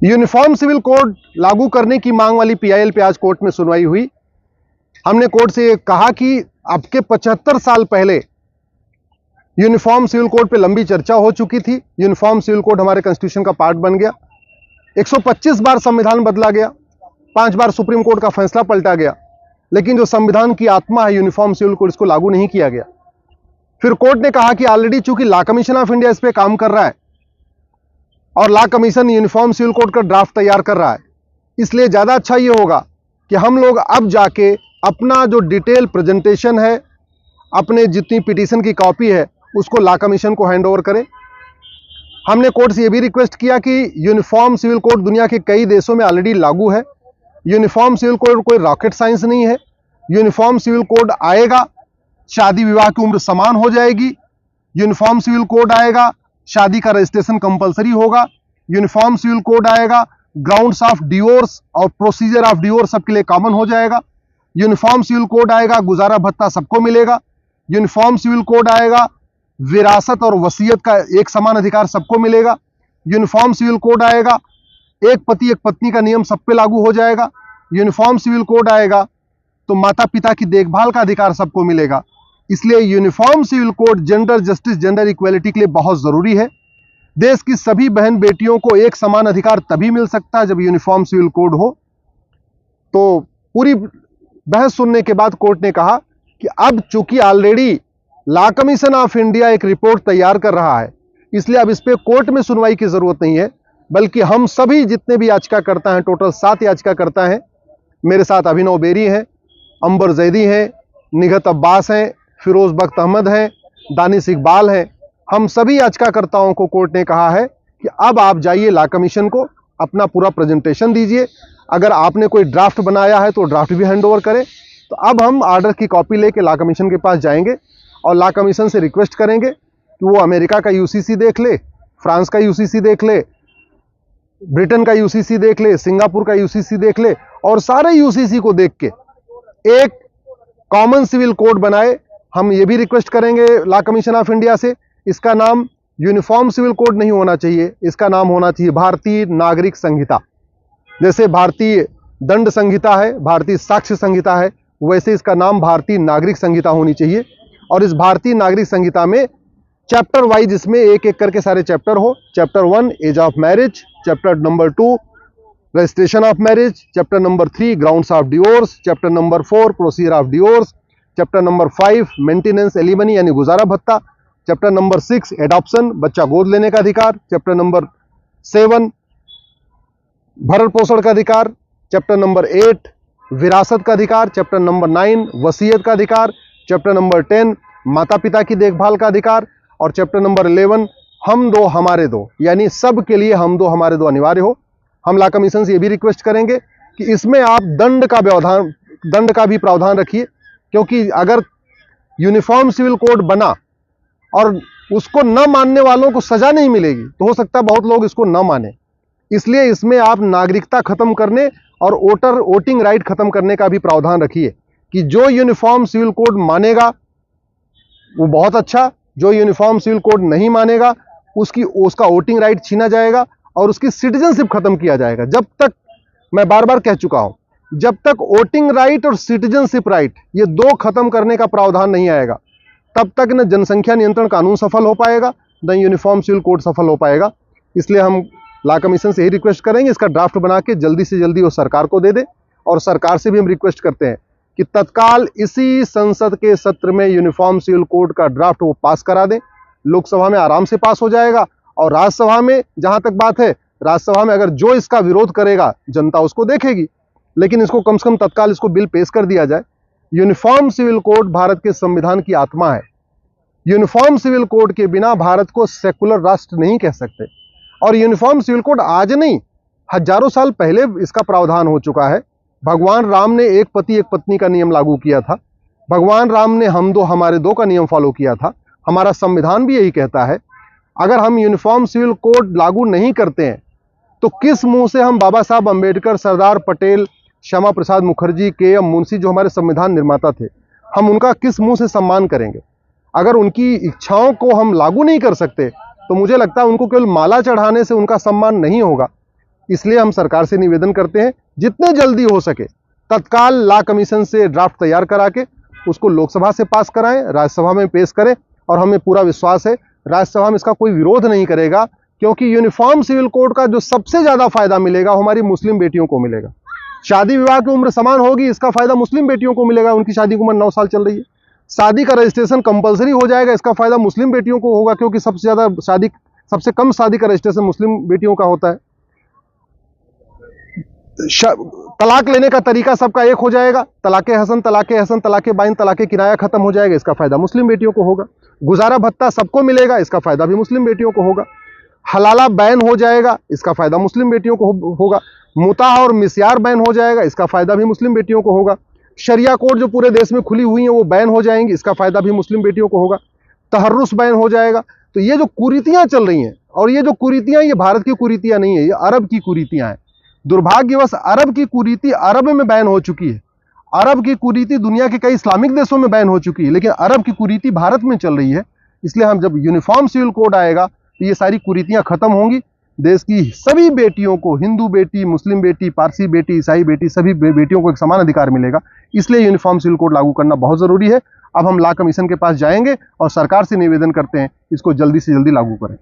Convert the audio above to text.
Uniform civil code लागू करने की मांग वाली पीआईएल पे आज कोर्ट में सुनवाई हुई। हमने कोर्ट से कहा कि अब के 75 साल पहले यूनिफॉर्म सिविल कोड पे लंबी चर्चा हो चुकी थी। यूनिफॉर्म सिविल कोड हमारे कॉन्स्टिट्यूशन का पार्ट बन गया। 125 बार संविधान बदला गया, 5 बार सुप्रीम कोर्ट का फैसला पलटा गया, लेकिन जो संविधान की आत्मा है यूनिफॉर्म सिविल कोड, इसको लागू नहीं किया गया। फिर कोर्ट ने कहा कि ऑलरेडी चूंकि लॉ कमीशन ऑफ इंडिया इस पे काम कर रहा है और law commission uniform civil code का ड्राफ्ट तैयार कर रहा है, इसलिए ज्यादा अच्छा ये होगा कि हम लोग अब जाके अपना जो डिटेल प्रेजेंटेशन है, अपने जितनी पिटीशन की कॉपी है, उसको लॉ कमीशन को हैंड ओवर करें। हमने कोर्ट से ये भी रिक्वेस्ट किया कि यूनिफॉर्म सिविल कोड दुनिया के कई देशों में ऑलरेडी लागू है। यूनिफॉर्म सिविल कोड कोई रॉकेट साइंस नहीं है। यूनिफॉर्म सिविल कोड आएगा, शादी विवाह की उम्र समान हो जाएगी। यूनिफॉर्म सिविल कोड आएगा, शादी का रजिस्ट्रेशन कंपलसरी होगा। यूनिफॉर्म सिविल कोड आएगा, ग्राउंड्स ऑफ डिवोर्स और प्रोसीजर ऑफ डिवोर्स सबके लिए कॉमन हो जाएगा। यूनिफॉर्म सिविल कोड आएगा, गुजारा भत्ता सबको मिलेगा। यूनिफॉर्म सिविल कोड आएगा, विरासत और वसीयत का एक समान अधिकार सबको मिलेगा। यूनिफॉर्म सिविल कोड आएगा, एक पति एक पत्नी का नियम सब पे लागू हो जाएगा। यूनिफॉर्म सिविल कोड आएगा तो माता पिता की देखभाल का अधिकार सबको मिलेगा। इसलिए uniform civil code gender justice, gender equality के लिए बहुत जरूरी है। देश की सभी बहन बेटियों को एक समान अधिकार तभी मिल सकता है जब यूनिफॉर्म सिविल कोड हो। तो पूरी बहस सुनने के बाद कोर्ट ने कहा कि अब चूंकि already law commission of India एक रिपोर्ट तैयार कर रहा है, इसलिए अब इस पे कोर्ट में सुनवाई की जरूरत नहीं है, बल्कि हम सभी जितने भी याचिकाकर्ता हैं, टोटल 7 याचिकाकर्ता हैं, मेरे साथ अभिनव बेरी हैं, अंबर जैदी हैं, निगहत अब्बास हैं, फिरोज बख्त अहमद हैं, दानिश इकबाल हैं, हम सभी याचिकाकर्ताओं को कोर्ट ने कहा है कि अब आप जाइए लॉ कमीशन को, अपना पूरा प्रेजेंटेशन दीजिए। अगर आपने कोई ड्राफ्ट बनाया है तो ड्राफ्ट भी हैंड ओवर करें। तो अब हम ऑर्डर की कॉपी लेके लॉ कमीशन के पास जाएंगे और लॉ कमीशन से रिक्वेस्ट करेंगे कि वो अमेरिका का यूसीसी देख ले, फ्रांस का यूसीसी देख ले, ब्रिटेन का यूसीसी देख ले, सिंगापुर का यूसीसी देख ले और सारे यूसीसी को देख के एक कॉमन सिविल कोड बनाए। हम ये भी रिक्वेस्ट करेंगे लॉ कमीशन ऑफ इंडिया से, इसका नाम यूनिफॉर्म सिविल कोड नहीं होना चाहिए, इसका नाम होना चाहिए भारतीय नागरिक संहिता। जैसे भारतीय दंड संहिता है, भारतीय साक्ष्य संहिता है, वैसे इसका नाम भारतीय नागरिक संहिता होनी चाहिए। और इस भारतीय नागरिक संहिता में चैप्टर वाइज इसमें एक एक करके सारे चैप्टर हो। Chapter 1 age of marriage, chapter number 2 registration of marriage, chapter number 3 grounds of divorce, chapter number 4 procedure of divorce, chapter number 5 maintenance alimony यानी गुजारा भत्ता, चैप्टर नंबर 6 एडॉप्शन बच्चा गोद लेने का अधिकार, चैप्टर नंबर 7 भरण पोषण का अधिकार, चैप्टर नंबर 8 विरासत का अधिकार, चैप्टर नंबर 9 वसीयत का अधिकार, चैप्टर नंबर 10 माता पिता की देखभाल का अधिकार और चैप्टर नंबर 11 हम दो हमारे दो, यानी सब के लिए हम दो हमारे दो अनिवार्य हो। हम लॉ कमीशन से ये भी रिक्वेस्ट करेंगे कि इसमें आप दंड का भी प्रावधान रखिए, क्योंकि अगर यूनिफॉर्म सिविल कोड बना और उसको न मानने वालों को सजा नहीं मिलेगी तो हो सकता है बहुत लोग इसको न माने। इसलिए इसमें आप नागरिकता खत्म करने और वोटिंग राइट खत्म करने का भी प्रावधान रखिए कि जो यूनिफॉर्म सिविल कोड मानेगा वो बहुत अच्छा, जो यूनिफॉर्म सिविल कोड नहीं मानेगा उसका वोटिंग राइट छीना जाएगा और उसकी सिटीजनशिप खत्म किया जाएगा। जब तक, मैं बार बार कह चुका हूं, जब तक वोटिंग राइट और सिटीजनशिप राइट ये दो खत्म करने का प्रावधान नहीं आएगा, तब तक न जनसंख्या नियंत्रण कानून सफल हो पाएगा, न यूनिफॉर्म सिविल कोड सफल हो पाएगा। इसलिए हम लॉ कमीशन से यही रिक्वेस्ट करेंगे, इसका ड्राफ्ट बना के जल्दी से जल्दी वो सरकार को दे दे। और सरकार से भी हम रिक्वेस्ट करते हैं कि तत्काल इसी संसद के सत्र में यूनिफॉर्म सिविल कोड का ड्राफ्ट वो पास करा दें। लोकसभा में आराम से पास हो जाएगा और राज्यसभा में जहां तक बात है, राज्यसभा में अगर जो इसका विरोध करेगा जनता उसको देखेगी, लेकिन इसको कम से कम तत्काल इसको बिल पेश कर दिया जाए। यूनिफॉर्म सिविल कोड भारत के संविधान की आत्मा है। यूनिफॉर्म सिविल कोड के बिना भारत को सेकुलर राष्ट्र नहीं कह सकते। और यूनिफॉर्म सिविल कोड आज नहीं, हजारों साल पहले इसका प्रावधान हो चुका है। भगवान राम ने एक पति एक पत्नी का नियम लागू किया था। भगवान राम ने हम दो हमारे दो का नियम फॉलो किया था। हमारा संविधान भी यही कहता है। अगर हम यूनिफॉर्म सिविल कोड लागू नहीं करते हैं तो किस मुंह से हम बाबा साहब अंबेडकर, सरदार पटेल, श्यामा प्रसाद मुखर्जी, के.एम. मुंशी जो हमारे संविधान निर्माता थे, हम उनका किस मुंह से सम्मान करेंगे? अगर उनकी इच्छाओं को हम लागू नहीं कर सकते तो मुझे लगता है उनको केवल माला चढ़ाने से उनका सम्मान नहीं होगा। इसलिए हम सरकार से निवेदन करते हैं जितने जल्दी हो सके तत्काल लॉ कमीशन से ड्राफ्ट तैयार करा के उसको लोकसभा से पास कराएं, राज्यसभा में पेश करें। और हमें पूरा विश्वास है राज्यसभा में इसका कोई विरोध नहीं करेगा, क्योंकि यूनिफॉर्म सिविल कोड का जो सबसे ज्यादा फायदा मिलेगा वो हमारी मुस्लिम बेटियों को मिलेगा। शादी विवाह की उम्र समान होगी, इसका फायदा मुस्लिम बेटियों को मिलेगा। उनकी शादी की उम्र 9 साल चल रही है। शादी का रजिस्ट्रेशन कंपलसरी हो जाएगा, इसका फायदा मुस्लिम बेटियों को होगा, क्योंकि सबसे कम शादी का रजिस्ट्रेशन मुस्लिम बेटियों का होता है। तलाक लेने का तरीका सबका एक हो जाएगा, तलाके हसन, तलाके बाइन, तलाके किराया खत्म हो जाएगा, इसका फायदा मुस्लिम बेटियों को होगा। गुजारा भत्ता सबको मिलेगा, इसका फायदा भी मुस्लिम बेटियों को होगा। हलाला बैन हो जाएगा, इसका फायदा मुस्लिम बेटियों को होगा। मुताह और मिस्यार बैन हो जाएगा, इसका फायदा भी मुस्लिम बेटियों को होगा। शरिया कोर्ट जो पूरे देश में खुली हुई है वो बैन हो जाएंगी, इसका फायदा भी मुस्लिम बेटियों को होगा। तहर्रुस बैन हो जाएगा। तो ये जो कुरीतियां चल रही हैं, और ये जो कुरीतियां, ये भारत की कुरीतियां नहीं है, ये अरब की कुरीतियां हैं। दुर्भाग्यवश अरब की कुरीति अरब में बैन हो चुकी है। अरब की कुरीति दुनिया के कई इस्लामिक देशों में बैन हो चुकी है, लेकिन अरब की कुरीति भारत में चल रही है। इसलिए हम जब यूनिफॉर्म सिविल कोड आएगा तो ये सारी कुरीतियां खत्म होंगी। देश की सभी बेटियों को, हिंदू बेटी, मुस्लिम बेटी, पारसी बेटी, ईसाई बेटी, सभी बेटियों को एक समान अधिकार मिलेगा। इसलिए यूनिफॉर्म सिविल कोड लागू करना बहुत जरूरी है। अब हम लॉ कमीशन के पास जाएंगे और सरकार से निवेदन करते हैं इसको जल्दी से जल्दी लागू करें।